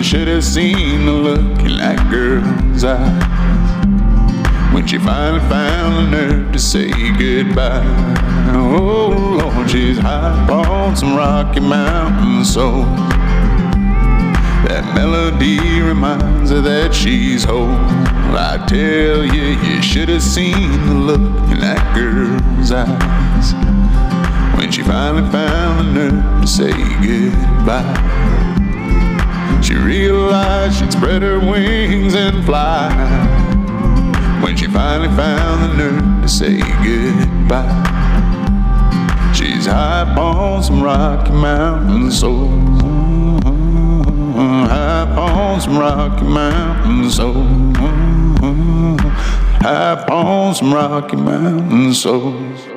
You should have seen the look in that girl's eyes when she finally found the nerve to say goodbye. Oh Lord, she's high on some Rocky Mountain soul. That melody reminds her that she's whole. I tell you, you should have seen the look in that girl's eyes when she finally found the nerve to say goodbye. She realized she'd spread her wings and fly when she finally found the nerve to say goodbye. She's high on some Rocky Mountain soul. High on some Rocky Mountain soul. High on some Rocky Mountain soul.